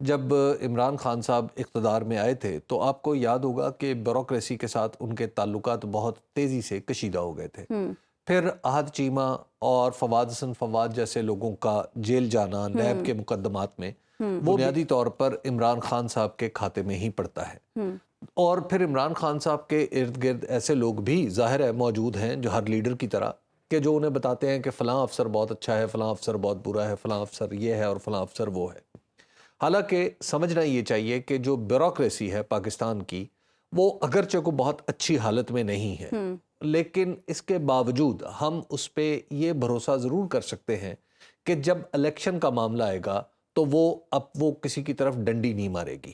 جب عمران خان صاحب اقتدار میں آئے تھے تو آپ کو یاد ہوگا کہ بیوروکریسی کے ساتھ ان کے تعلقات بہت تیزی سے کشیدہ ہو گئے تھے. پھر احد چیمہ اور فواد حسن فواد جیسے لوگوں کا جیل جانا نیب کے مقدمات میں وہ بنیادی طور پر عمران خان صاحب کے کھاتے میں ہی پڑتا ہے. اور پھر عمران خان صاحب کے ارد گرد ایسے لوگ بھی ظاہر ہے موجود ہیں جو ہر لیڈر کی طرح کہ جو انہیں بتاتے ہیں کہ فلاں افسر بہت اچھا ہے، فلاں افسر بہت برا ہے، فلاں افسر یہ ہے اور فلاں افسر وہ ہے. حالانکہ سمجھنا یہ چاہیے کہ جو بیوروکریسی ہے پاکستان کی وہ اگرچہ کو بہت اچھی حالت میں نہیں ہے، لیکن اس کے باوجود ہم اس پہ یہ بھروسہ ضرور کر سکتے ہیں کہ جب الیکشن کا معاملہ آئے گا تو وہ کسی کی طرف ڈنڈی نہیں مارے گی.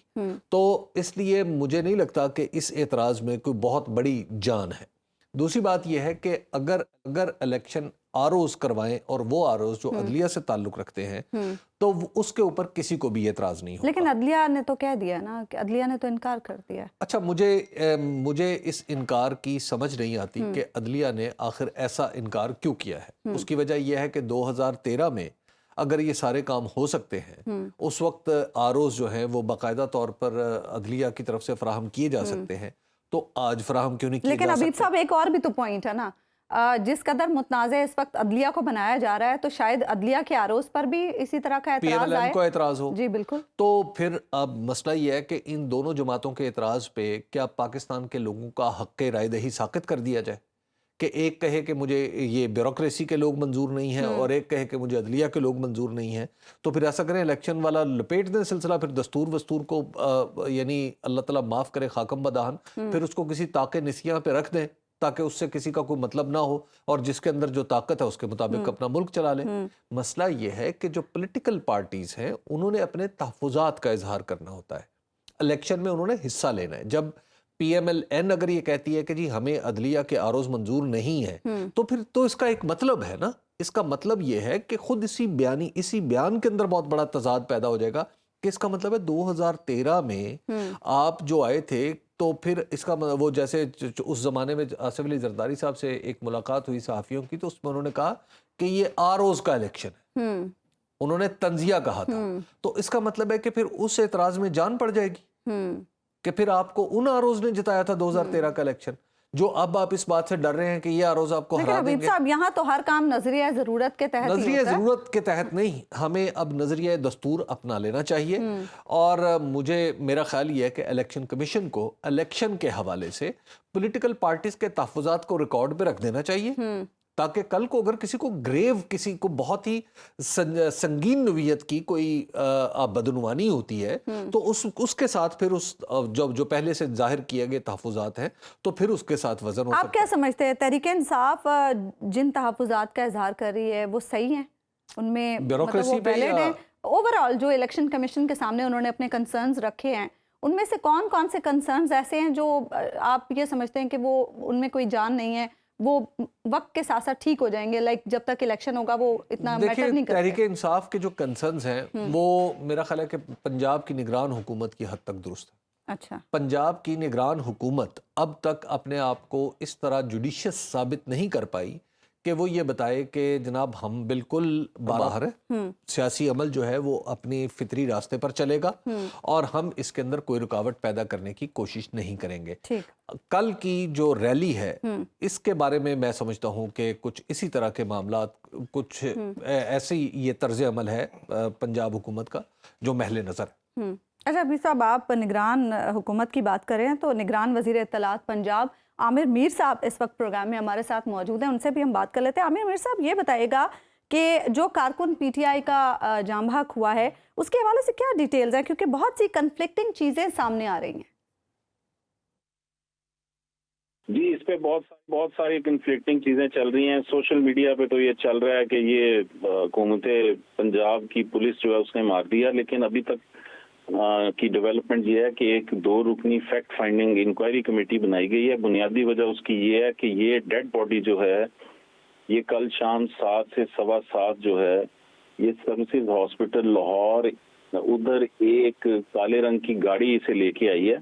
تو اس لیے مجھے نہیں لگتا کہ اس اعتراض میں کوئی بہت بڑی جان ہے. دوسری بات یہ ہے کہ اگر الیکشن آروز کروائیں اور وہ آروز جو عدلیہ سے تعلق رکھتے ہیں تو اس کے اوپر کسی کو بھی اعتراض نہیں ہوگا. لیکن عدلیہ نے تو کہہ دیا نا کہ عدلیہ نے تو انکار کر دیا. اچھا، مجھے اس انکار کی سمجھ نہیں آتی کہ عدلیہ نے آخر ایسا انکار کیوں کیا ہے. اس کی وجہ یہ ہے کہ 2013 میں اگر یہ سارے کام ہو سکتے ہیں، اس وقت آروز جو ہیں وہ باقاعدہ طور پر عدلیہ کی طرف سے فراہم کیے جا سکتے ہیں، تو آج فراہم کیوں نہیں کیے جا سکتے؟ لیکن حبیب صاحب ایک اور بھی تو پوائنٹ ہے نا، جس قدر متنازع اس وقت عدلیہ کو بنایا جا رہا ہے تو شاید عدلیہ کے آروز پر بھی اسی طرح کا اعتراض آئے. کو اعتراض ہو. جی بالکل. تو پھر اب مسئلہ یہ ہے کہ ان دونوں جماعتوں کے اعتراض پہ کیا پاکستان کے لوگوں کا حق رائے دہی ساقط کر دیا جائے کہ ایک کہے کہ مجھے یہ بیوروکریسی کے لوگ منظور نہیں ہیں اور ایک کہے کہ مجھے عدلیہ کے لوگ منظور نہیں ہیں. تو پھر ایسا کریں الیکشن والا لپیٹ دیں سلسلہ، پھر دستور کو یعنی اللہ تعالیٰ معاف کرے خاکم بدہن، پھر اس کو کسی طاقے نسیاں پہ رکھ دیں تاکہ اس سے کسی کا کوئی مطلب نہ ہو اور جس کے اندر جو طاقت ہے اس کے مطابق اپنا ملک چلا لیں. مسئلہ یہ ہے کہ جو پولیٹیکل پارٹیز ہیں انہوں نے اپنے تحفظات کا اظہار کرنا ہوتا ہے. الیکشن میں انہوں نے حصہ لینا ہے. جب پی ایم ایل این اگر یہ کہتی ہے کہ جی ہمیں عدلیہ کے آروز منظور نہیں ہے تو پھر تو اس کا ایک مطلب ہے نا. اس کا مطلب یہ ہے کہ خود اسی بیان کے اندر بہت بڑا تضاد پیدا ہو جائے گا کہ اس کا مطلب ہے 2013 میں آپ جو آئے تھے تو پھر اس کا وہ جیسے اس زمانے میں آصف علی زرداری صاحب سے ایک ملاقات ہوئی صحافیوں کی تو اس میں انہوں نے کہا کہ یہ آروز کا الیکشن ہے، انہوں نے تنزیہ کہا تھا. تو اس کا مطلب ہے کہ پھر اس اعتراض میں جان پڑ جائے گی کہ پھر آپ کو ان آروز نے جتایا تھا 2013 کا الیکشن، جو اب آپ اس بات سے ڈر رہے ہیں کہ یہ آروز آپ کو ہرا دیں گے. صاحب یہاں تو ہر کام نظریہ ضرورت کے تحت نظریہ ضرورت کے تحت نہیں، ہمیں اب نظریہ دستور اپنا لینا چاہیے. اور میرا خیال یہ ہے کہ الیکشن کمیشن کو الیکشن کے حوالے سے پولیٹیکل پارٹیز کے تحفظات کو ریکارڈ پہ رکھ دینا چاہیے تاکہ کل کو اگر کسی کو بہت ہی سنگین نوعیت کی کوئی بدعنوانی ہوتی ہے تو اس کے ساتھ پھر جو پہلے سے ظاہر کیے گئے تحفظات ہیں تو پھر اس کے ساتھ وزن ہو سکتا ہے. آپ کیا سمجھتے ہیں تحریک انصاف جن تحفظات کا اظہار کر رہی ہے وہ صحیح ہیں؟ ان میں بیوروکریسی پہ اوورآل جو الیکشن کمیشن کے سامنے انہوں نے اپنے کنسرنز رکھے ہیں ان میں سے کون سے کنسرنز ایسے ہیں جو آپ یہ سمجھتے ہیں کہ وہ ان میں کوئی جان نہیں ہے، وہ وقت کے ساتھ ساتھ ٹھیک ہو جائیں گے، لائک جب تک الیکشن ہوگا وہ اتنا میٹر نہیں کرتے؟ تحریک انصاف کے جو کنسرنز ہیں وہ میرا خیال ہے کہ پنجاب کی نگران حکومت کی حد تک درست ہے. اچھا، پنجاب کی نگران حکومت اب تک اپنے آپ کو اس طرح جوڈیشس ثابت نہیں کر پائی کہ وہ یہ بتائے کہ جناب ہم بالکل باہر ہیں، سیاسی عمل جو ہے وہ اپنی فطری راستے پر چلے گا اور ہم اس کے اندر کوئی رکاوٹ پیدا کرنے کی کوشش نہیں کریں گے. کل کی جو ریلی ہے اس کے بارے میں میں سمجھتا ہوں کہ کچھ اسی طرح کے معاملات، کچھ ایسی یہ طرز عمل ہے پنجاب حکومت کا جو محل نظر ہے. اچھا ابھی صاحب، آپ نگران حکومت کی بات کریں تو نگران وزیر اطلاعات پنجاب عامر میر صاحب اس وقت پروگرام میں ہمارے ساتھ موجود ہیں، ان سے بھی ہم بات کر لیتے ہیں. عامر میر صاحب یہ بتائیے گا کہ جو کارکن پی ٹی آئی کا جام بحق ہوا ہے اس کے حوالے سے کیا ڈیٹیلز ہیں، کیونکہ بہت سی کنفلکٹنگ چیزیں سامنے آ رہی ہیں. جی اس پہ بہت ساری کنفلکٹنگ چیزیں چل رہی ہیں. سوشل میڈیا پہ تو یہ چل رہا ہے کہ یہ حکومت پنجاب کی پولیس جو ہے اس نے مار دیا، لیکن ابھی تک کی ڈیولپمنٹ یہ ہے کہ ایک 2 رکنی فیکٹ فائنڈنگ انکوائری کمیٹی بنائی گئی ہے. بنیادی وجہ اس کی یہ ہے کہ یہ ڈیڈ باڈی جو ہے یہ کل شام 7 سے 7:15 جو ہے یہ سروسز ہاسپٹل لاہور ادھر ایک کالے رنگ کی گاڑی اسے لے کے آئی ہے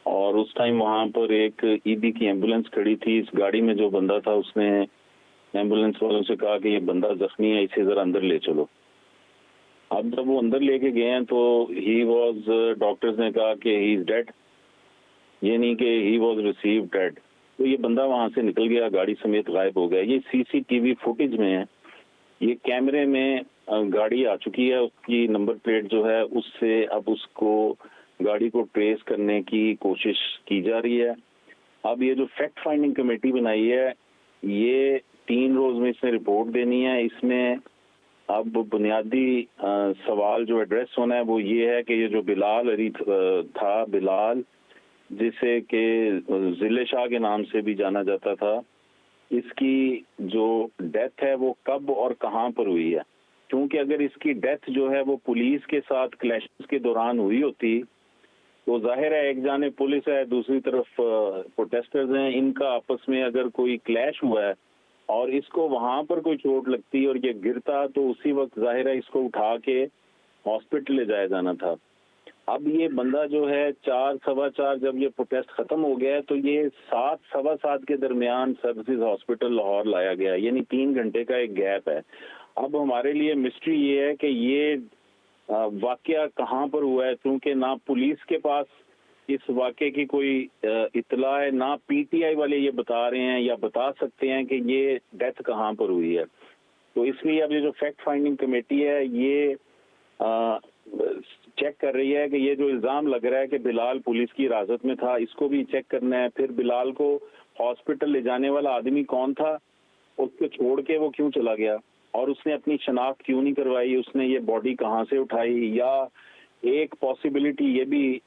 اور اس ٹائم وہاں پر ایک ای بی کی ایمبولینس کھڑی تھی. اس گاڑی میں جو بندہ تھا اس نے ایمبولینس والوں سے کہا کہ یہ بندہ زخمی ہے، اسے ذرا اندر لے چلو. اب جب وہ اندر لے کے گئے ہیں تو ڈاکٹرز نے کہا کہ ہی از ڈیڈ، یہ نہیں کہ ہی واز ریسیو ڈیڈ. تو یہ بندہ وہاں سے نکل گیا، گاڑی سمیت غائب ہو گیا. یہ سی سی ٹی وی فوٹیج میں ہے، یہ کیمرے میں گاڑی آ چکی ہے، اس کی نمبر پلیٹ جو ہے اس سے اب اس کو گاڑی کو ٹریس کرنے کی کوشش کی جا رہی ہے. اب یہ جو فیکٹ فائنڈنگ کمیٹی بنائی ہے، یہ 3 روز میں اس نے رپورٹ دینی ہے. اس میں اب بنیادی سوال جو ایڈریس ہونا ہے وہ یہ ہے کہ یہ جو بلال علی تھا، بلال جسے کہ ضلع شاہ کے نام سے بھی جانا جاتا تھا، اس کی جو ڈیتھ ہے وہ کب اور کہاں پر ہوئی ہے. کیونکہ اگر اس کی ڈیتھ جو ہے وہ پولیس کے ساتھ کلیشز کے دوران ہوئی ہوتی تو ظاہر ہے ایک جانب پولیس ہے، دوسری طرف پروٹیسٹرز ہیں، ان کا آپس میں اگر کوئی کلیش ہوا ہے اور اس کو وہاں پر کوئی چوٹ لگتی اور یہ گرتا تو اسی وقت ظاہر ہے اس کو اٹھا کے ہاسپٹل لے جایا جانا تھا. اب یہ بندہ جو ہے 4:15 جب یہ پروٹیسٹ ختم ہو گیا ہے تو یہ 7:15 کے درمیان سروسز ہاسپٹل لاہور لایا گیا، یعنی 3 گھنٹے کا ایک گیپ ہے. اب ہمارے لیے مسٹری یہ ہے کہ یہ واقعہ کہاں پر ہوا ہے، کیونکہ نہ پولیس کے پاس اس واقعے کی کوئی اطلاع ہے، نہ پی ٹی آئی والے یہ بتا رہے ہیں یا بتا سکتے ہیں کہ یہ ڈیتھ کہاں پر ہوئی ہے. تو اس لیے اب یہ جو فیکٹ فائنڈنگ کمیٹی ہے یہ چیک کر رہی ہے کہ یہ جو الزام لگ رہا ہے کہ بلال پولیس کی حراست میں تھا، اس کو بھی چیک کرنا ہے. پھر بلال کو ہاسپٹل لے جانے والا آدمی کون تھا، اس کو چھوڑ کے وہ کیوں چلا گیا اور اس نے اپنی شناخت کیوں نہیں کروائی، اس نے یہ باڈی کہاں سے اٹھائی. یا ایک پاسبلٹی یہ بھی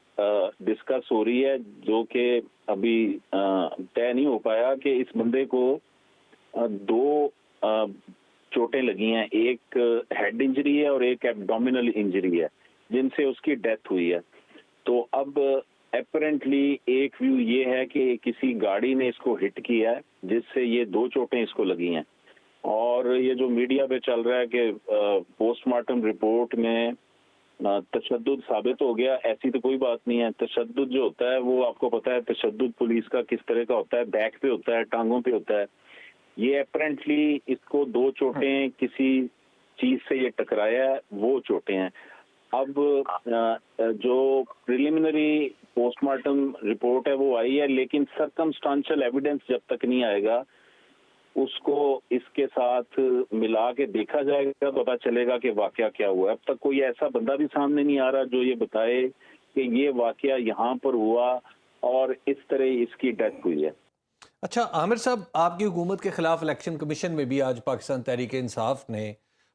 ڈسکس ہو رہی ہے جو کہ ابھی طے نہیں ہو پایا کہ اس بندے کو 2 چوٹیں لگی ہیں، ایک ہیڈ انجری ہے اور ایک ایبڈومینل انجری ہے جن سے اس کی ڈیتھ ہوئی ہے. تو اب اپیرنٹلی ایک ویو یہ ہے کہ کسی گاڑی نے اس کو ہٹ کیا ہے جس سے یہ 2 چوٹیں اس کو لگی ہیں. اور یہ جو میڈیا پہ چل رہا ہے کہ پوسٹ مارٹم رپورٹ میں تشدد ثابت ہو گیا، ایسی تو کوئی بات نہیں ہے. تشدد جو ہوتا ہے وہ آپ کو پتا ہے تشدد پولیس کا کس طرح کا ہوتا ہے، بیک پہ ہوتا ہے، ٹانگوں پہ ہوتا ہے. یہ اپیرنٹلی اس کو 2 چوٹیں کسی چیز سے یہ ٹکرایا ہے، وہ چوٹیں ہیں. اب جو پریلیمنری پوسٹ مارٹم رپورٹ ہے وہ آئی ہے، لیکن سرکمسٹانشل ایویڈنس جب تک نہیں آئے گا اس کو اس کے ساتھ ملا کے دیکھا جائے گا، پتا چلے گا کہ واقعہ کیا ہوا ہے. اب تک کوئی ایسا بندہ بھی سامنے نہیں آ رہا جو یہ بتائے کہ یہ واقعہ یہاں پر ہوا اور اس طرح اس کی ڈیتھ ہوئی ہے. اچھا عامر صاحب، آپ کی حکومت کے خلاف الیکشن کمیشن میں بھی آج پاکستان تحریک انصاف نے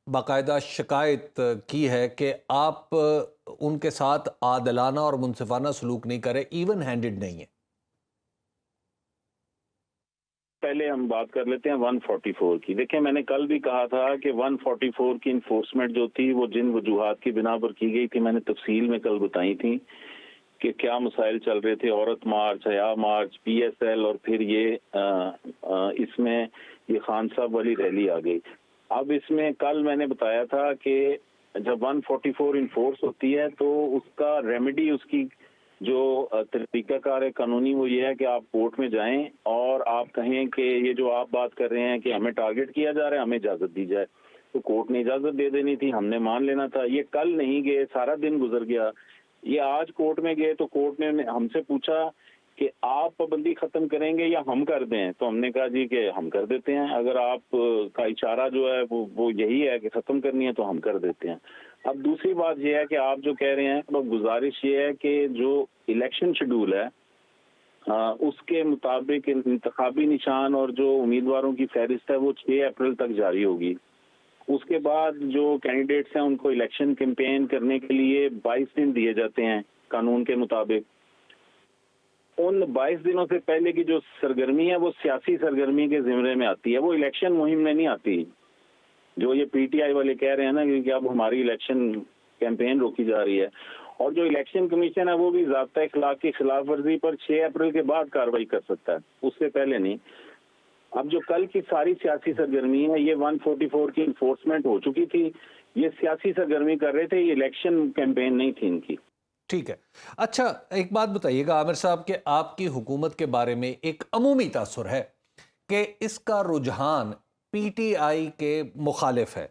باقاعدہ شکایت کی ہے کہ آپ ان کے ساتھ عادلانہ اور منصفانہ سلوک نہیں کرے، ایون ہینڈڈ نہیں ہے. پہلے ہم بات کر لیتے ہیں 144 کی. دیکھیں میں نے کل بھی کہا تھا کہ 144 کی انفورسمنٹ جو تھی وہ جن وجوہات کی بنا پر کی گئی تھی میں نے تفصیل میں کل بتائی تھی کہ کیا مسائل چل رہے تھے. عورت مارچ، حیا مارچ، پی ایس ایل اور پھر یہ اس میں یہ خان صاحب والی ریلی آ گئی. اب اس میں کل میں نے بتایا تھا کہ جب 144 انفورس ہوتی ہے تو اس کا ریمیڈی، اس کی جو طریقہ کار ہے قانونی، وہ یہ ہے کہ آپ کورٹ میں جائیں اور آپ کہیں کہ یہ جو آپ بات کر رہے ہیں کہ ہمیں ٹارگٹ کیا جا رہا ہے، ہمیں اجازت دی جائے. تو کورٹ نے اجازت دے دینی تھی، ہم نے مان لینا تھا. یہ کل نہیں گئے، سارا دن گزر گیا. یہ آج کورٹ میں گئے تو کورٹ نے ہم سے پوچھا کہ آپ پابندی ختم کریں گے یا ہم کر دیں. تو ہم نے کہا جی کہ ہم کر دیتے ہیں، اگر آپ کا اشارہ جو ہے وہ یہی ہے کہ ختم کرنی ہے تو ہم کر دیتے ہیں. اب دوسری بات یہ ہے کہ آپ جو کہہ رہے ہیں، تو گزارش یہ ہے کہ جو الیکشن شیڈول ہے اس کے مطابق انتخابی نشان اور جو امیدواروں کی فہرست ہے وہ 6 اپریل تک جاری ہوگی. اس کے بعد جو کینڈیڈیٹس ہیں ان کو الیکشن کیمپین کرنے کے لیے 22 دن دیے جاتے ہیں قانون کے مطابق. ان 22 دنوں سے پہلے کی جو سرگرمی ہے وہ سیاسی سرگرمی کے زمرے میں آتی ہے، وہ الیکشن مہم میں نہیں آتی. جو یہ پی ٹی آئی والے کہہ رہے ہیں نا کہ اب ہماری الیکشن کیمپین روکی جا رہی ہے. اور جو الیکشن کمیشن ہے وہ بھی ضابطہ اخلاق کی خلاف ورزی پر 6 اپریل کے بعد کارروائی کر سکتا ہے، اس سے پہلے نہیں. اب جو کل کی ساری سیاسی سرگرمی ہے یہ 144 کی انفورسمنٹ ہو چکی تھی، یہ سیاسی سرگرمی کر رہے تھے، یہ الیکشن کیمپین نہیں تھی ان کی. ٹھیک ہے. اچھا ایک بات بتائیے گا عامر صاحب کہ آپ کی حکومت کے بارے میں ایک عمومی تاثر ہے کہ اس کا رجحان پی ٹی آئی کے مخالف ہے.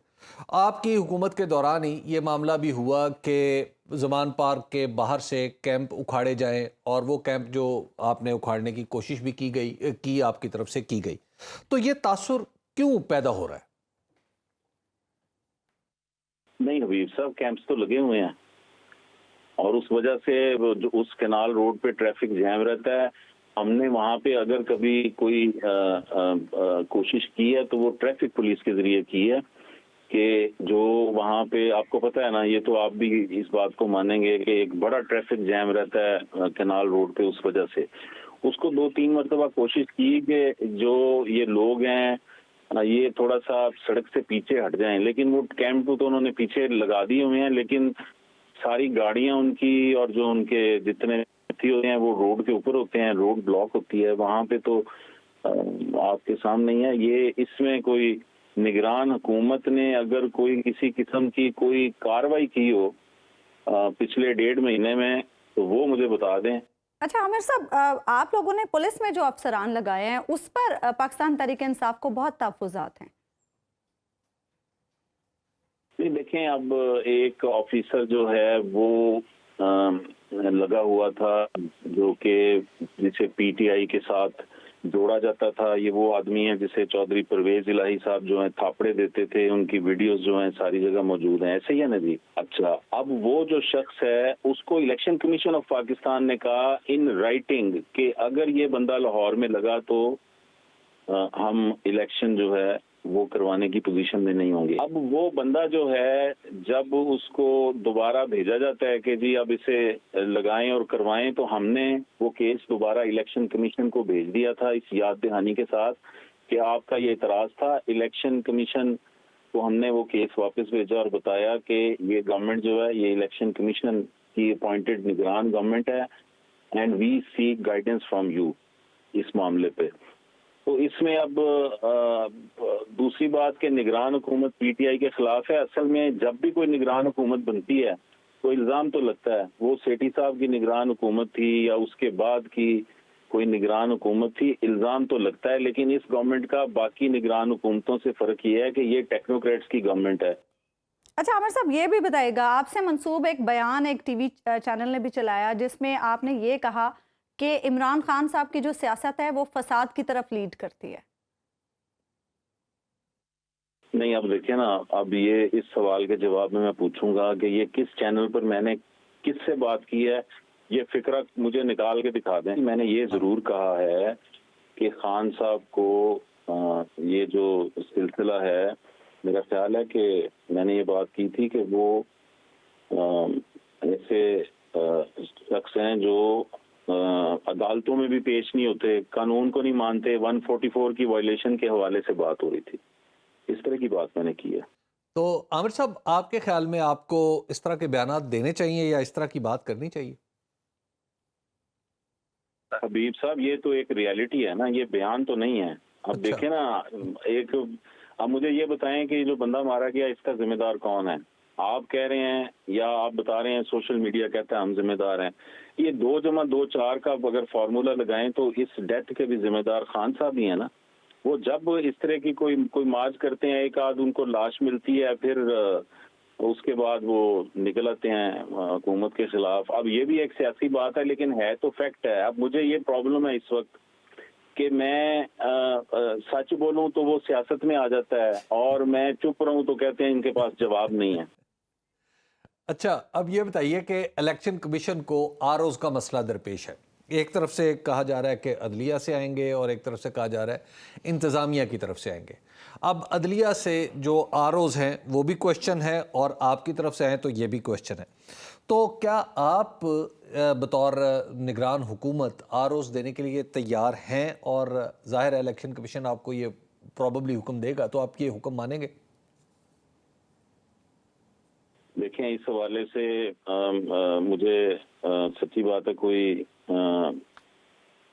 آپ کی حکومت کے دوران ہی یہ معاملہ بھی ہوا کہ زمان پارک کے باہر سے کیمپ اکھاڑے جائیں، اور وہ کیمپ جو آپ نے اکھاڑنے کی کوشش بھی کی آپ کی طرف سے کی گئی، تو یہ تاثر کیوں پیدا ہو رہا ہے؟ نہیں حبیب صاحب، کیمپس تو لگے ہوئے ہیں، اور اس وجہ سے جو اس کینال روڈ پہ ٹریفک جیم رہتا ہے. ہم نے وہاں پہ اگر کبھی کوئی کوشش کی ہے تو وہ ٹریفک پولیس کے ذریعے کی ہے کہ جو وہاں پہ آپ کو پتہ ہے نا، یہ تو آپ بھی اس بات کو مانیں گے کہ ایک بڑا ٹریفک جیم رہتا ہے کینال روڈ پہ. اس وجہ سے اس کو 2-3 مرتبہ کوشش کی کہ جو یہ لوگ ہیں یہ تھوڑا سا سڑک سے پیچھے ہٹ جائیں، لیکن وہ کیمپ تو انہوں نے پیچھے لگا دیے ہوئے ہیں، لیکن ساری گاڑیاں ان کی اور جو ان کے جتنے ہوتے ہیں وہ روڈ کے اوپر ہوتے ہیں، روڈ بلاک ہوتی ہے وہاں پہ. تو آپ کے سامنے ہی ہے یہ. اس میں کوئی نگران حکومت نے اگر کوئی کسی قسم کی کوئی کاروائی کی ہو پچھلے 1.5 مہینے میں تو وہ مجھے بتا دیں. اچھا عامر صاحب، آپ لوگوں نے پولیس میں جو افسران لگائے ہیں اس پر پاکستان تحریک انصاف کو بہت تحفظات ہیں. دیکھیں، اب ایک آفیسر جو ہے وہ لگا ہوا تھا جو کہ جسے پی ٹی آئی کے ساتھ جوڑا جاتا تھا. یہ وہ آدمی ہیں جسے چودھری پرویز الہی صاحب جو ہیں تھاپڑے دیتے تھے، ان کی ویڈیوز جو ہیں ساری جگہ موجود ہیں. ایسے ہی ہے نا جی؟ اچھا، اب وہ جو شخص ہے اس کو الیکشن کمیشن آف پاکستان نے کہا ان رائٹنگ کہ اگر یہ بندہ لاہور میں لگا تو ہم الیکشن جو ہے وہ کروانے کی پوزیشن میں نہیں ہوں گے. اب وہ بندہ جو ہے جب اس کو دوبارہ بھیجا جاتا ہے کہ جی اب اسے لگائیں اور کروائیں، تو ہم نے وہ کیس دوبارہ الیکشن کمیشن کو بھیج دیا تھا اس یاد دہانی کے ساتھ کہ آپ کا یہ اعتراض تھا. الیکشن کمیشن کو ہم نے وہ کیس واپس بھیجا اور بتایا کہ یہ گورنمنٹ جو ہے یہ الیکشن کمیشن کی اپوائنٹڈ نگران گورنمنٹ ہے and we seek guidance from you اس معاملے پہ. تو اس میں اب دوسری بات کہ نگران حکومت پی ٹی آئی کے خلاف ہے. اصل میں جب بھی کوئی نگران حکومت بنتی ہے تو الزام تو لگتا ہے وہ سیٹھی صاحب کی نگران حکومت تھی یا اس کے بعد کی کوئی نگران حکومت تھی، الزام تو لگتا ہے. لیکن اس گورنمنٹ کا باقی نگران حکومتوں سے فرق یہ ہے کہ یہ ٹیکنوکریٹس کی گورنمنٹ ہے. اچھا عامر صاحب، یہ بھی بتائے گا، آپ سے منسوب ایک بیان ایک ٹی وی چینل نے بھی چلایا جس میں آپ نے یہ کہا کہ عمران خان صاحب کی جو سیاست ہے وہ فساد کی طرف لیڈ کرتی ہے. نہیں، اب دیکھیں نا، اب یہ اس سوال کے جواب میں پوچھوں گا کہ یہ کس چینل پر میں نے کس سے بات کی ہے، یہ فکرہ مجھے نکال کے دکھا دیں. میں نے یہ ضرور کہا ہے کہ خان صاحب کو یہ جو سلسلہ ہے، میرا خیال ہے کہ میں نے یہ بات کی تھی کہ وہ ایسے شخص ہیں جو عدالتوں میں بھی پیش نہیں ہوتے، قانون کو نہیں مانتے. 144 کی وائلیشن کے حوالے سے بات ہو رہی تھی، اس طرح کی بات میں نے کی ہے. تو عامر صاحب، آپ کے خیال میں آپ کو اس طرح کے بیانات دینے چاہیے یا اس طرح کی بات کرنی چاہیے؟ حبیب صاحب، یہ تو ایک ریالٹی ہے نا، یہ بیان تو نہیں ہے. اب دیکھیں نا، اب مجھے یہ بتائیں کہ جو بندہ مارا گیا اس کا ذمہ دار کون ہے؟ آپ کہہ رہے ہیں یا آپ بتا رہے ہیں سوشل میڈیا کہتا ہے ہم ذمہ دار ہیں. یہ 2+2=4 کا اگر فارمولا لگائیں تو اس ڈیتھ کے بھی ذمہ دار خان صاحب ہی ہیں نا. وہ جب اس طرح کی کوئی مارچ کرتے ہیں، ایک آدھ ان کو لاش ملتی ہے، پھر اس کے بعد وہ نکل آتے ہیں حکومت کے خلاف. اب یہ بھی ایک سیاسی بات ہے لیکن ہے تو فیکٹ ہے. اب مجھے یہ پرابلم ہے اس وقت کہ میں سچ بولوں تو وہ سیاست میں آ جاتا ہے اور میں چپ رہوں تو کہتے ہیں ان کے پاس جواب نہیں ہے. اچھا، اب یہ بتائیے کہ الیکشن کمیشن کو آروز کا مسئلہ درپیش ہے. ایک طرف سے کہا جا رہا ہے کہ عدلیہ سے آئیں گے اور ایک طرف سے کہا جا رہا ہے انتظامیہ کی طرف سے آئیں گے. اب عدلیہ سے جو آروز ہیں وہ بھی کوشچن ہے اور آپ کی طرف سے ہیں تو یہ بھی کوشچن ہے. تو کیا آپ بطور نگران حکومت آروز دینے کے لیے تیار ہیں؟ اور ظاہر ہے الیکشن کمیشن آپ کو یہ پروبیبلی حکم دے گا تو آپ یہ حکم مانیں گے؟ دیکھیں، اس حوالے سے مجھے سچی بات ہے کوئی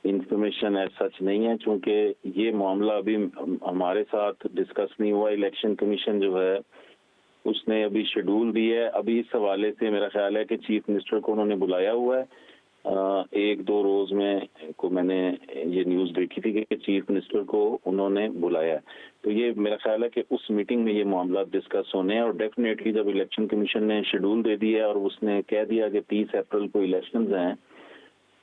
انفارمیشن سچ نہیں ہے، چونکہ یہ معاملہ ابھی ہمارے ساتھ ڈسکس نہیں ہوا. الیکشن کمیشن جو ہے اس نے ابھی شیڈول دی ہے. ابھی اس حوالے سے میرا خیال ہے کہ چیف منسٹر کو انہوں نے بلایا ہوا ہے ایک دو روز میں میں نے یہ نیوز دیکھی تھی کہ چیف منسٹر کو انہوں نے بلایا ہے. تو یہ میرا خیال ہے کہ اس میٹنگ میں یہ معاملات ڈسکس ہونے ہیں, اور ڈیفینیٹلی جب الیکشن کمیشن نے شیڈول دے دیا اور اس نے کہہ دیا کہ 30 اپریل کو الیکشنز ہیں,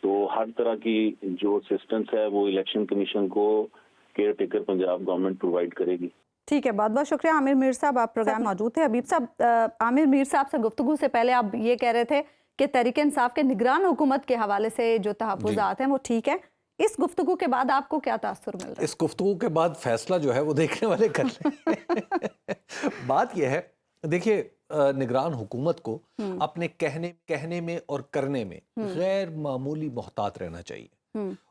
تو ہر طرح کی جو اسسٹنس ہے وہ الیکشن کمیشن کو care taker Punjab government provide کرے گی. ٹھیک ہے, بہت بہت شکریہ عامر میر صاحب, آپ پروگرام موجود تھے. حبیب صاحب, عامر میر صاحب سے گفتگو سے پہلے آپ یہ کہہ رہے تھے کہ تحریک انصاف کے نگران حکومت کے حوالے سے جو تحفظات ہیں وہ ٹھیک ہے. اس گفتگو کے بعد آپ کو کیا تاثر مل رہا ہے؟ اس گفتگو کے بعد فیصلہ جو ہے وہ دیکھنے والے کر لیں. بات یہ ہے, دیکھیے نگران حکومت کو اپنے کہنے میں اور کرنے میں غیر معمولی محتاط رہنا چاہیے.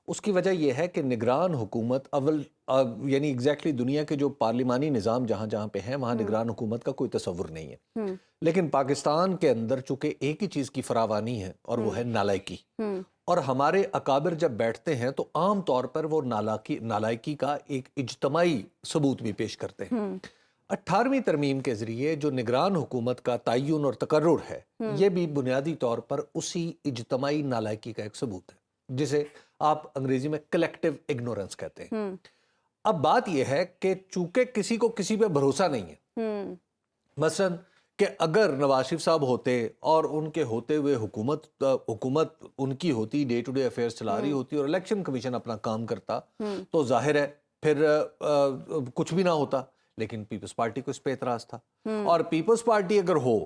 اس کی وجہ یہ ہے کہ نگران حکومت یعنی ایگزیکٹلی دنیا کے جو پارلیمانی نظام جہاں جہاں پہ ہیں وہاں نگران حکومت کا کوئی تصور نہیں ہے. لیکن پاکستان کے اندر چونکہ ایک ہی چیز کی فراوانی ہے اور وہ ہے نالائکی, اور ہمارے اکابر جب بیٹھتے ہیں تو عام طور پر وہ نالائکی کا ایک اجتماعی ثبوت بھی پیش کرتے ہیں. 18ویں ترمیم کے ذریعے جو نگران حکومت کا تعین اور تقرر ہے یہ بھی بنیادی طور پر اسی اجتماعی نالائکی کا ایک ثبوت ہے, جسے آپ انگریزی میں کلیکٹیو اگنورنس کہتے ہیں. اب بات یہ ہے کہ چونکہ کسی کو کسی پہ بھروسہ نہیں ہے, مثلا کہ اگر نواز شریف صاحب ہوتے اور ان کے ہوتے ہوئے حکومت ان کی ہوتی, ڈے ٹو ڈے افیئرز چلا رہی ہوتی اور الیکشن کمیشن اپنا کام کرتا, تو ظاہر ہے پھر کچھ بھی نہ ہوتا. لیکن پیپلز پارٹی کو اس پہ اعتراض تھا, اور پیپلز پارٹی اگر ہو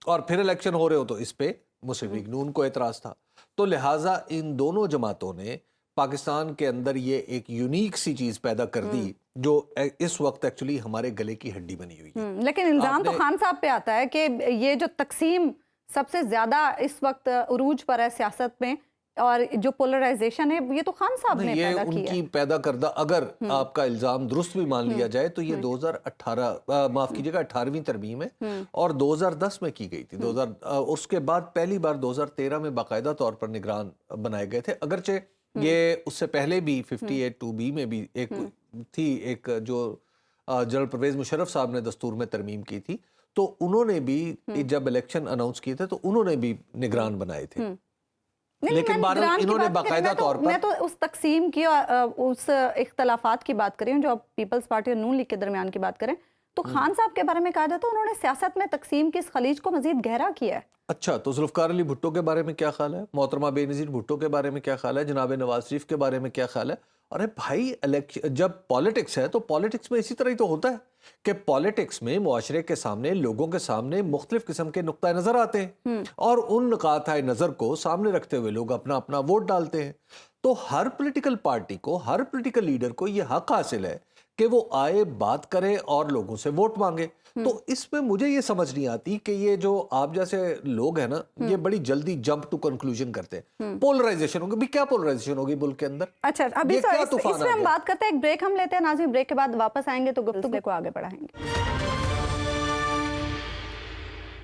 اور پھر الیکشن ہو رہے ہو تو اس پہ مسلم لیگ نون کو اعتراض تھا. تو لہٰذا ان دونوں جماعتوں نے پاکستان کے اندر یہ ایک یونیک سی چیز پیدا کر دی جو اس وقت ایکچولی ہمارے گلے کی ہڈی بنی ہوئی ہے. لیکن الزام تو خان صاحب پہ آتا ہے کہ یہ جو تقسیم سب سے زیادہ اس وقت عروج پر ہے سیاست میں, اور جو پولرائزیشن ہے یہ تو خان صاحب نے پیدا کی ہے. ان کی پیدا کردہ, اگر آپ کا الزام درست بھی مان لیا جائے تو یہ 2018 معاف کیجیے گا 18ویں ترمیم ہے اور 2010 میں کی گئی تھی. اس کے بعد پہلی بار 2013 میں باقاعدہ طور پر نگران بنائے گئے تھے, اگرچہ یہ اس سے پہلے بھی 58(2)B میں بھی ایک تھی, ایک جو جنرل پرویز مشرف صاحب نے دستور میں ترمیم کی تھی, تو انہوں نے بھی جب الیکشن اناؤنس کیے تھے تو انہوں نے بھی نگران بنائے تھے. لیکن انہوں نے باقاعدہ طور پر, میں تو اس تقسیم کی اور اس اختلافات کی بات کر رہی ہوں جو آپ پیپلز پارٹی اور نون لیگ کے درمیان کی بات کریں, تو خان صاحب کے بارے میں کہا جاتا ہے انہوں نے سیاست میں تقسیم کی اس خلیج کو مزید گہرا کیا ہے. اچھا, تو ذوالفقار علی بھٹو کے بارے میں کیا خیال ہے, محترمہ بے نظیر بھٹو کے بارے میں کیا خیال ہے, جناب نواز شریف کے بارے میں کیا خیال ہے؟ ارے بھائی, جب پالیٹکس ہے تو پالیٹکس میں اسی طرح ہی تو ہوتا ہے کہ پالیٹکس میں معاشرے کے سامنے, لوگوں کے سامنے مختلف قسم کے نقطۂ نظر آتے ہیں, اور ان نقاط نظر کو سامنے رکھتے ہوئے لوگ اپنا اپنا ووٹ ڈالتے ہیں. تو ہر پولیٹیکل پارٹی کو, ہر پولیٹیکل لیڈر کو یہ حق حاصل ہے کہ وہ آئے, بات کرے اور لوگوں سے ووٹ مانگے. تو اس میں مجھے یہ سمجھ نہیں آتی کہ یہ جو آپ جیسے لوگ ہیں نا, یہ بڑی جلدی جمپ ٹو کنکلوژن کرتے ہیں. پولرائزیشن ہوگی بھی, کیا پولرائزیشن ہوگی ملک کے اندر؟ اچھا, ابھی اس میں ہم بات کرتے ہیں, ایک بریک ہم لیتے ہیں ناظرین, بریک کے بعد واپس آئیں گے تو گفتگو کو آگے بڑھائیں گے.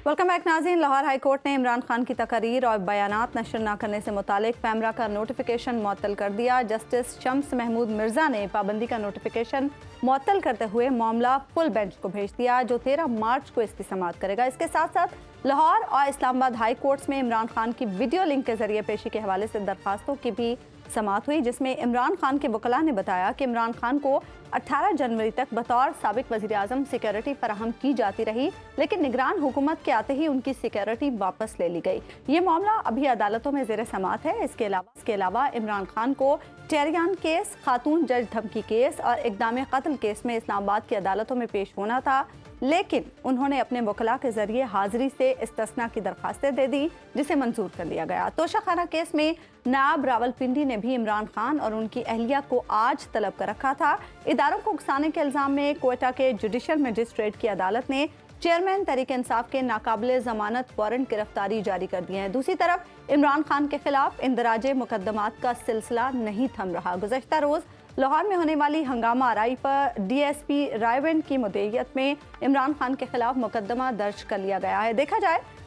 ویلکم بیک ناظرین. لاہور ہائی کورٹ نے عمران خان کی تقاریر اور بیانات نشر نہ کرنے سے متعلق پیمرا کا نوٹیفیکیشن معطل کر دیا. جسٹس شمس محمود مرزا نے پابندی کا نوٹیفیکیشن معطل کرتے ہوئے معاملہ فل بینچ کو بھیج دیا جو 13 مارچ کو اس کی سماعت کرے گا. اس کے ساتھ ساتھ لاہور اور اسلام آباد ہائی کورٹس میں عمران خان کی ویڈیو لنک کے ذریعے پیشی کے حوالے سے درخواستوں کی بھی سماعت ہوئی, جس میں عمران خان کے وکلاء نے بتایا کہ عمران خان کو 18 جنوری تک بطور سابق وزیر اعظم سیکیورٹی فراہم کی جاتی رہی, لیکن نگران حکومت کے آتے ہی ان کی سیکیورٹی واپس لے لی گئی. یہ معاملہ ابھی عدالتوں میں زیر سماعت ہے. اس کے علاوہ عمران خان کو ٹیریان کیس, خاتون جج دھمکی کیس اور اقدام قتل کیس میں اسلام آباد کی عدالتوں میں پیش ہونا تھا, لیکن انہوں نے اپنے وکلاء کے ذریعے حاضری سے استثناء کی درخواستیں دے دی جسے منظور کر لیا گیا. توشہ خانہ کیس میں نائب راولپنڈی نے بھی عمران خان اور ان کی اہلیہ کو آج طلب کر رکھا تھا. اداروں کو اکسانے کے الزام میں کوئٹہ کے جوڈیشل مجسٹریٹ کی عدالت نے چیئرمین تحریک انصاف کے ناقابل ضمانت وارنٹ گرفتاری جاری کر دیے ہیں. دوسری طرف عمران خان کے خلاف اندراج مقدمات کا سلسلہ نہیں تھم رہا. گزشتہ روز لاہور میں ہونے والی ہنگامہ آرائی پر ڈی ایس پی رائیونڈ کی مدعیت میں عمران خان کے خلاف مقدمہ درج کر لیا گیا ہے. دیکھا جائے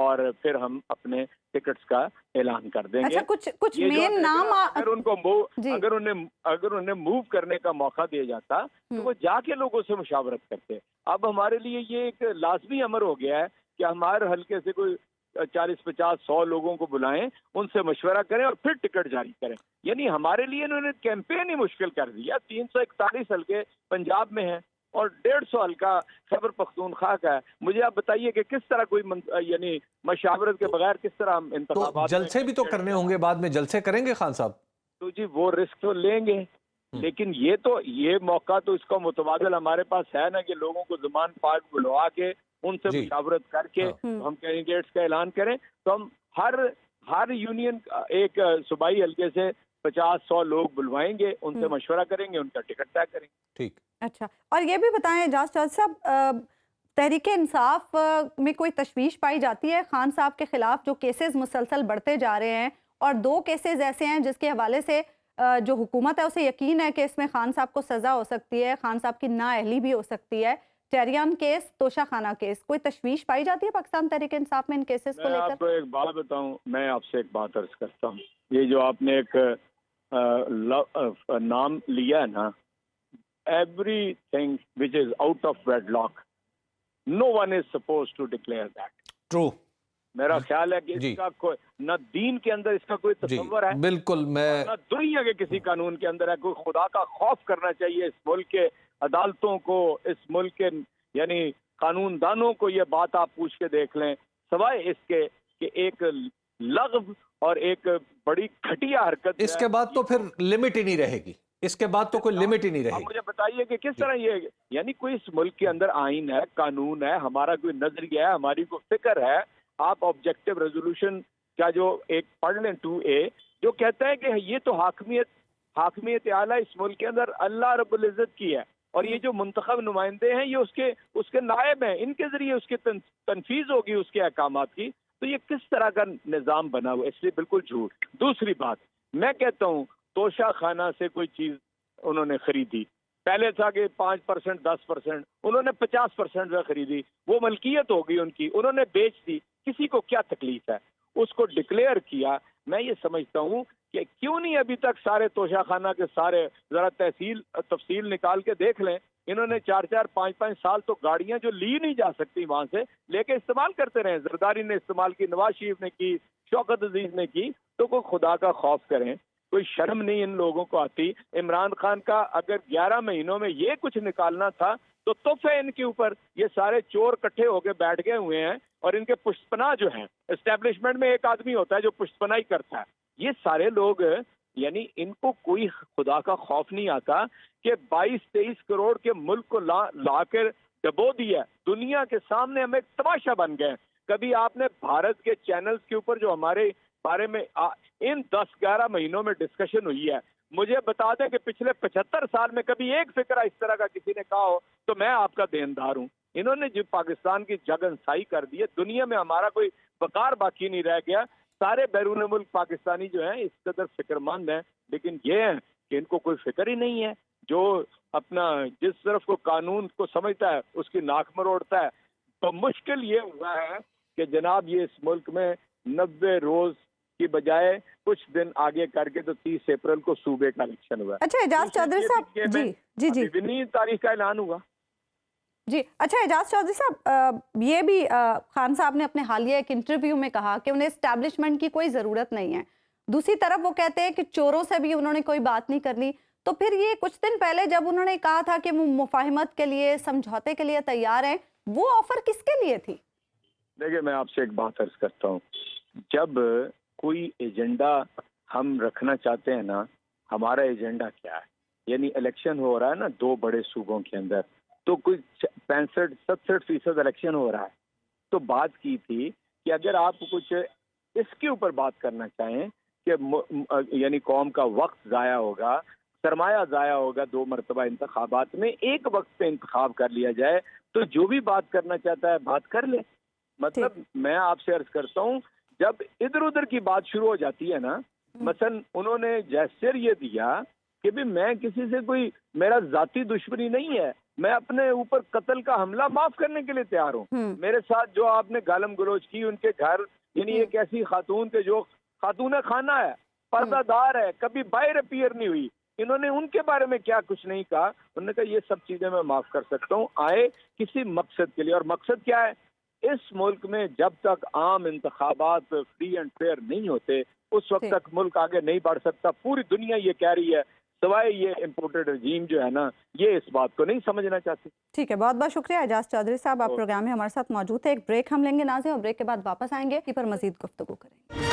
اور پھر ہم اپنے ٹکٹس کا اعلان کر دیں گے. اچھا کچھ مین نام اگر ان کو اگر انہیں موو کرنے کا موقع دیا جاتا تو وہ جا کے لوگوں سے مشاورت کرتے. اب ہمارے لیے یہ ایک لازمی امر ہو گیا ہے کہ ہمارے حلقے سے کوئی 40-50-100 لوگوں کو بلائیں, ان سے مشورہ کریں اور پھر ٹکٹ جاری کریں. یعنی ہمارے لیے انہوں نے کیمپین ہی مشکل کر دیا. 341 حلقے پنجاب میں ہیں اور 150 حلقہ خیبر پختونخوا کا ہے. مجھے آپ بتائیے کہ کس طرح کوئی یعنی مشاورت کے بغیر کس طرح ہم انتخابات, تو جلسے بھی تو کرنے ہوں گے, بعد میں جلسے کریں گے خان صاحب؟ تو جی وہ رسک تو لیں گے, لیکن یہ موقع تو اس کا متبادل ہمارے پاس ہے نا کہ لوگوں کو زمان پاک بلوا کے ان سے مشاورت کر کے ہم کینڈیڈیٹس کا اعلان کریں. تو ہم ہر یونین ایک صوبائی حلقے سے 50-100 لوگ بلوائیں گے, ان سے مشورہ کریں گے, ان کا ٹکٹ طے کریں گے. ٹھیک. اچھا, اور یہ بھی بتائیں اعجاز چودھری صاحب, تحریک انصاف میں کوئی تشویش پائی جاتی ہے خان صاحب کے خلاف؟ جو کیسز مسلسل بڑھتے جا رہے ہیں اور 2 کیسز ایسے ہیں جس کے حوالے سے جو حکومت ہے اسے یقین ہے کہ اس میں خان صاحب کو سزا ہو سکتی ہے, خان صاحب کی نااہلی بھی ہو سکتی ہے. ٹیریان کیس, توشہ خانہ کیس, کوئی تشویش پائی جاتی ہے پاکستان تحریک انصاف میں ان کیسز کو لے کر؟ میں آپ کو ایک بات بتاؤں, میں آپ سے ایک بات عرض کرتا ہوں. یہ جو آپ نے ایک نام لیا ہے نا, everything which is out of wedlock, no one is suppose to declare that. True. میرا خیال ہے کہ اس کا کوئی نہ دین کے اندر اس کا کوئی تصور ہے, بالکل, میں نہ دنیا کے کسی قانون کے اندر ہے. کوئی خدا کا خوف کرنا چاہیے اس ملک کے عدالتوں کو, اس ملک کے یعنی قانون دانوں کو. یہ بات آپ پوچھ کے دیکھ لیں, سوائے اس کے کہ ایک لغو اور ایک بڑی گھٹیا حرکت. اس کے بعد تو پھر لمٹ ہی نہیں رہے گی, اس کے بعد تو کوئی لمٹ ہی نہیں رہے گی. مجھے بتائیے کہ کس طرح یہ یعنی کوئی اس ملک کے اندر آئین ہے, قانون ہے, ہمارا کوئی نظریہ ہے, ہماری کوئی فکر ہے. آپ آبجیکٹو ریزولوشن کا جو ایک پڑھ لیں 2A, جو کہتا ہے کہ یہ تو حاکمیت اعلیٰ اس ملک کے اندر اللہ رب العزت کی ہے, اور یہ جو منتخب نمائندے ہیں یہ اس کے نائب ہیں, ان کے ذریعے اس کی تنفیذ ہوگی اس کے احکامات کی. تو یہ کس طرح کا نظام بنا ہوا, اس لیے بالکل جھوٹ. دوسری بات, میں کہتا ہوں توشہ خانہ سے کوئی چیز انہوں نے خریدی, پہلے تھا کہ 5% 10%, انہوں نے 50% میں خریدی, وہ ملکیت ہوگی ان کی, انہوں نے بیچ دی. کسی کو کیا تکلیف ہے, اس کو ڈکلیئر کیا. میں یہ سمجھتا ہوں کہ کیوں نہیں ابھی تک سارے توشہ خانہ کے سارے ذرا تفصیل نکال کے دیکھ لیں. انہوں نے 4-4 5-5 سال تو گاڑیاں جو لی نہیں جا سکتی وہاں سے لے کے استعمال کرتے رہے. زرداری نے استعمال کی, نواز شریف نے کی, شوکت عزیز نے کی. تو کوئی خدا کا خوف کریں, کوئی شرم نہیں ان لوگوں کو آتی. عمران خان کا اگر 11 مہینوں میں یہ کچھ نکالنا تھا تو تحفے ان کے اوپر. یہ سارے چور کٹھے ہو کے بیٹھ گئے ہوئے ہیں, اور ان کے پشت پناہ جو ہیں, اسٹیبلشمنٹ میں ایک آدمی ہوتا ہے جو پشت پناہی کرتا ہے. یہ سارے لوگ یعنی ان کو کوئی خدا کا خوف نہیں آتا کہ 22-23 کروڑ کے ملک کو لا کر ڈبو دیا. دنیا کے سامنے ہم ایک تماشا بن گئے. کبھی آپ نے بھارت کے چینلز کے اوپر جو ہمارے بارے میں ان 10-11 مہینوں میں ڈسکشن ہوئی ہے, مجھے بتا دیں کہ پچھلے 75 سال میں کبھی ایک فکرہ اس طرح کا کسی نے کہا ہو تو میں آپ کا دیندار ہوں. انہوں نے جو پاکستان کی جگ انسائی کر دی ہے, دنیا میں ہمارا کوئی وقار باقی نہیں رہ گیا. سارے بیرون ملک پاکستانی جو ہیں اس قدر فکر مند ہیں, لیکن یہ ہے کہ ان کو کوئی فکر ہی نہیں ہے. جو اپنا جس طرف کو قانون کو سمجھتا ہے اس کی ناک مروڑتا ہے. تو مشکل یہ ہوا ہے کہ جناب یہ اس ملک میں 90 روز کی بجائے کچھ دن آگے کر کے تو 30 اپریل کو صوبے کا الیکشن ہوا. اچھا اعجاز چودھری صاحب, جی ابھی تاریخ کا اعلان ہوا. جی اچھا اعجاز چودھری صاحب, یہ بھی خان صاحب نے اپنے حالیہ ایک انٹرویو میں کہا کہ انہیں اسٹیبلشمنٹ کی کوئی ضرورت نہیں ہے. دوسری طرف وہ کہتے ہیں کہ چوروں سے بھی انہوں نے کوئی بات نہیں کرنی. تو پھر یہ کچھ دن پہلے جب انہوں نے کہا تھا کہ وہ مفاہمت کے لیے, سمجھوتے کے لیے تیار ہیں, وہ آفر کس کے لیے تھی؟ دیکھیں میں آپ سے ایک بات عرض کرتا ہوں. جب کوئی ایجنڈا ہم رکھنا چاہتے ہیں نا, ہمارا ایجنڈا کیا ہے, یعنی الیکشن ہو رہا ہے نا 2 بڑے صوبوں کے اندر, تو کوئی 65-67% الیکشن ہو رہا ہے. تو بات کی تھی کہ اگر آپ کچھ اس کے اوپر بات کرنا چاہیں کہ یعنی قوم کا وقت ضائع ہوگا, سرمایہ ضائع ہوگا 2 مرتبہ انتخابات میں, ایک وقت پہ انتخاب کر لیا جائے تو جو بھی بات کرنا چاہتا ہے بات کر لے. مطلب میں آپ سے عرض کرتا ہوں جب ادھر ادھر کی بات شروع ہو جاتی ہے نا, مثلا انہوں نے جیسچر یہ دیا کہ بھی میں کسی سے کوئی میرا ذاتی دشمنی نہیں ہے, میں اپنے اوپر قتل کا حملہ معاف کرنے کے لیے تیار ہوں. میرے ساتھ جو آپ نے گالم گلوچ کی ان کے گھر، یعنی ایک ایسی خاتون کے جو خاتون خانہ ہے، پردہ دار ہے، کبھی باہر اپیئر نہیں ہوئی، انہوں نے ان کے بارے میں کیا کچھ نہیں کہا. انہوں نے کہا یہ سب چیزیں میں معاف کر سکتا ہوں، آئے کسی مقصد کے لیے. اور مقصد کیا ہے؟ اس ملک میں جب تک عام انتخابات فری اینڈ فیئر نہیں ہوتے اس وقت تک ملک آگے نہیں بڑھ سکتا. پوری دنیا یہ کہہ رہی ہے، سوائے یہ امپورٹڈ رجیم جو ہے نا، یہ اس بات کو نہیں سمجھنا چاہتے. ٹھیک ہے، بہت بہت شکریہ اعجاز چودھری صاحب، آپ پروگرام میں ہمارے ساتھ موجود تھے. ایک بریک ہم لیں گے ناظرین، اور بریک کے بعد واپس آئیں گے، اسی پر مزید گفتگو کریں گے.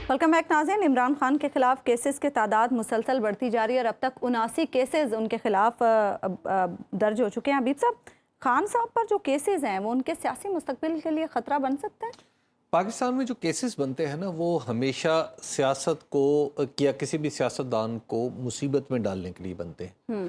ویلکم بیک ناظرین. عمران خان کے خلاف کیسز کی تعداد مسلسل بڑھتی جا رہی ہے اور اب تک 79 کیسز ان کے خلاف درج ہو چکے ہیں. حبیب صاحب، خان صاحب پر جو کیسز ہیں وہ ان کے سیاسی مستقبل کے لیے خطرہ بن سکتا ہے؟ پاکستان میں جو کیسز بنتے ہیں نا، وہ ہمیشہ سیاست کو یا کسی بھی سیاستدان کو مصیبت میں ڈالنے کے لیے بنتے ہیں.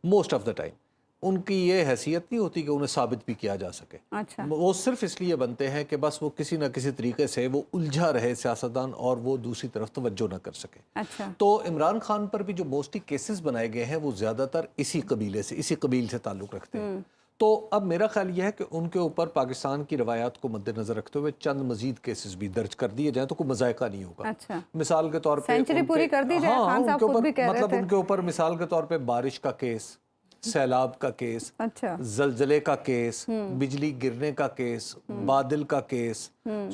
موسٹ آف دا ٹائم ان کی یہ حیثیت نہیں ہوتی کہ انہیں ثابت بھی کیا جا سکے. اچھا. وہ صرف اس لیے بنتے ہیں کہ بس وہ کسی نہ کسی طریقے سے وہ الجھا رہے سیاستدان اور وہ دوسری طرف توجہ نہ کر سکے. اچھا. تو عمران خان پر بھی جو موسٹلی کیسز بنائے گئے ہیں وہ زیادہ تر اسی قبیل سے تعلق رکھتے ہیں. تو اب میرا خیال یہ ہے کہ ان کے اوپر پاکستان کی روایات کو مد نظر رکھتے ہوئے چند مزید کیسز بھی درج کر دیے جائیں تو کوئی مذائقہ نہیں ہوگا. اچھا. مثال کے طور پہ سینچری پوری کر دی جائے. خان صاحب خود بھی کہہ رہے تھے ان کے اوپر مثال کے طور پہ بارش کا کیس، سیلاب کا کیس، اچھا، زلزلے کا کیس، بجلی گرنے کا کیس، بادل کا کیس،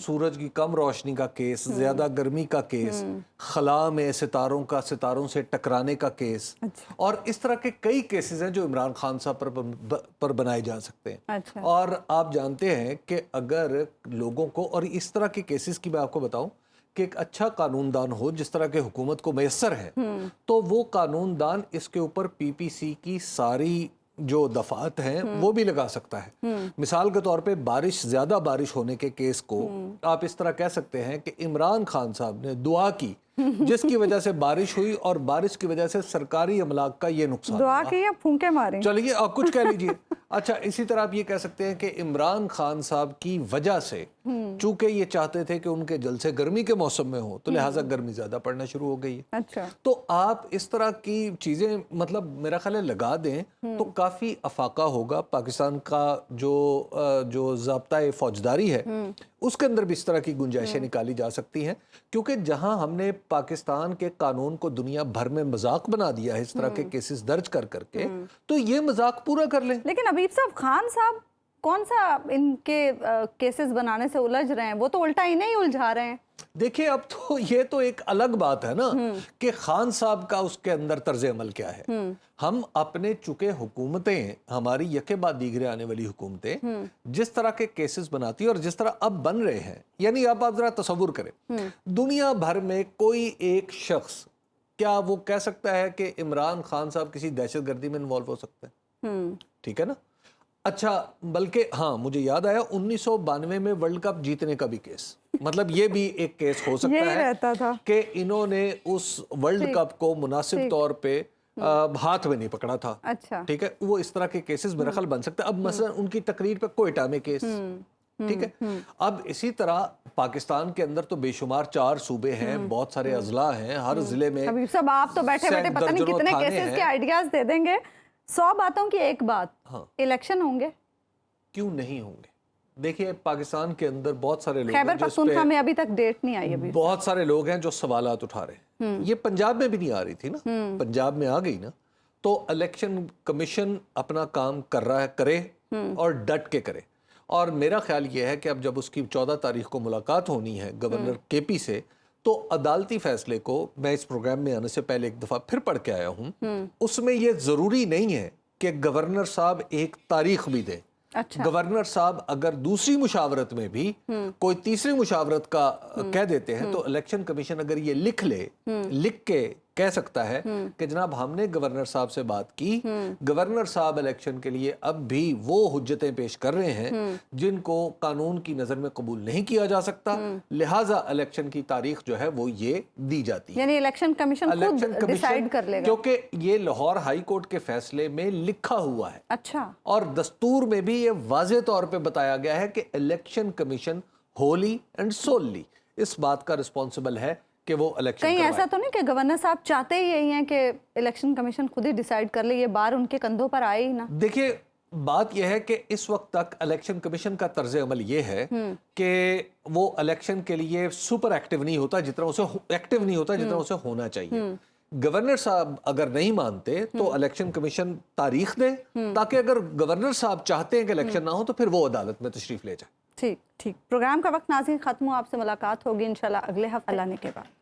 سورج کی کم روشنی کا کیس، زیادہ گرمی کا کیس، خلا میں ستاروں سے ٹکرانے کا کیس، اور اس طرح کے کئی کیسز ہیں جو عمران خان صاحب پر بنائے جا سکتے ہیں. اور آپ جانتے ہیں کہ اگر لوگوں کو، اور اس طرح کے کیسز کی میں آپ کو بتاؤں کہ ایک اچھا قانون دان ہو جس طرح کے حکومت کو میسر ہے، تو وہ قانون دان اس کے اوپر پی پی سی کی ساری جو دفعات ہیں وہ بھی لگا سکتا ہے. مثال کے طور پہ زیادہ بارش ہونے کے کیس کو آپ اس طرح کہہ سکتے ہیں کہ عمران خان صاحب نے دعا کی جس کی وجہ سے بارش ہوئی اور بارش کی وجہ سے سرکاری املاک کا یہ نقصان. دعا کی یا پھونکے مارے؟ چلیے آپ کچھ کہہ لیجئے. اچھا، اسی طرح آپ یہ کہہ سکتے ہیں کہ عمران خان صاحب کی وجہ سے چونکہ یہ چاہتے تھے کہ ان کے جلسے گرمی کے موسم میں ہوں تو لہٰذا گرمی زیادہ پڑنا شروع ہو گئی ہے. اچھا. تو آپ اس طرح کی چیزیں مطلب میرا خیال ہے لگا دیں تو کافی افاقہ ہوگا. پاکستان کا جو ضابطۂ فوجداری ہے اس کے اندر بھی اس طرح کی گنجائشیں نکالی جا سکتی ہیں، کیونکہ جہاں ہم نے پاکستان کے قانون کو دنیا بھر میں مذاق بنا دیا ہے اس طرح کے کیسز درج کر کے، تو یہ مذاق پورا کر لیں. لیکن حبیب صاحب، خان صاحب کون سا ان کے کیسز بنانے سے الجھ رہے ہیں؟ وہ تو الٹا انہیں ہی الجھا رہے ہیں. دیکھیں اب تو یہ تو ایک الگ بات ہے نا کہ خان صاحب کا اس کے اندر طرز عمل کیا ہے. ہم اپنے چونکہ حکومتیں ہماری یکے بعد دیگرے آنے والی حکومتیں جس طرح کے کیسز بناتی ہیں اور جس طرح اب بن رہے ہیں، یعنی اب آپ ذرا تصور کریں، دنیا بھر میں کوئی ایک شخص کیا وہ کہہ سکتا ہے کہ عمران خان صاحب کسی دہشت گردی میں انوالو ہو سکتے ہیں؟ ٹھیک ہے نا. اچھا، بلکہ ہاں مجھے یاد آیا 1992 میں ورلڈ کپ جیتنے کا بھی کیس، مطلب یہ بھی ایک کیس ہو سکتا ہے کہ انہوں نے اس ورلڈ کپ کو مناسب طور پہ ہاتھ میں نہیں پکڑا تھا. ٹھیک ہے، وہ اس طرح کے کیسز میرا خیال بن سکتا ہے. اب مثلا ان کی تقریر پہ کوئٹہ میں کیس، ٹھیک ہے. اب اسی طرح پاکستان کے اندر تو بے شمار 4 صوبے ہیں، بہت سارے اضلاع ہیں، ہر ضلع میں. حبیب صاحب، آپ تو بیٹھے بیٹھے پتہ نہیں کتنے کیسز کے آئیڈیاز دے دیں گے. 100 باتوں کی ایک بات، الیکشن ہوں گے. کیوں نہیں ہوں گے؟ دیکھیے پاکستان کے اندر بہت سارے لوگ خیبر پختونخوا میں ابھی تک ڈیٹ نہیں آئی. ابھی بہت سارے لوگ ہیں جو سوالات اٹھا رہے ہیں. یہ پنجاب میں بھی نہیں آ رہی تھی نا، پنجاب میں آ گئی نا. تو الیکشن کمیشن اپنا کام کر رہا ہے، کرے اور ڈٹ کے کرے. اور میرا خیال یہ ہے کہ اب جب اس کی 14 تاریخ کو ملاقات ہونی ہے گورنر کے پی سے، تو عدالتی فیصلے کو میں اس پروگرام میں آنے سے پہلے ایک دفعہ پھر پڑھ کے آیا ہوں. اس میں یہ ضروری نہیں ہے کہ گورنر صاحب ایک تاریخ بھی دیں. گورنر صاحب اگر دوسری مشاورت میں بھی کوئی تیسری مشاورت کا کہہ دیتے ہیں تو الیکشن کمیشن اگر یہ لکھ کے کہہ سکتا ہے کہ جناب ہم نے گورنر صاحب سے بات کی، گورنر صاحب الیکشن کے لیے اب بھی وہ حجتیں پیش کر رہے ہیں جن کو قانون کی نظر میں قبول نہیں کیا جا سکتا، لہٰذا الیکشن کی تاریخ جو ہے وہ یہ دی جاتی ہے. یعنی الیکشن کمیشن خود ڈیسائیڈ کر لے گا، کیونکہ یہ لاہور ہائی کورٹ کے فیصلے میں لکھا ہوا ہے. اچھا. اور دستور میں بھی یہ واضح طور پہ بتایا گیا ہے کہ election commission wholly and solely اس بات کا رسپانسبل ہے کہ وہ الیکشن کہیں کروائے۔ ایسا تو نہیں کہ گورنر صاحب چاہتے ہی یہی ہیں کہ الیکشن کمیشن خود ہی ڈیسائیڈ کر لے، یہ بار ان کے کندھوں پر آئے ہی نا؟ دیکھیے بات یہ ہے کہ اس وقت تک الیکشن کمیشن کا طرز عمل یہ ہے کہ وہ الیکشن کے لیے سپر ایکٹیو نہیں ہوتا جتنا اسے ہونا چاہیے۔ گورنر صاحب اگر نہیں مانتے تو الیکشن کمیشن تاریخ دے، تاکہ اگر گورنر صاحب چاہتے ہیں کہ الیکشن نہ ہو تو پھر وہ عدالت میں تشریف لے جائے۔ ٹھیک پروگرام کا وقت ناظرین ختم ہو، آپ سے ملاقات ہوگی انشاءاللہ اگلے ہفتے اللہ نے کے بعد۔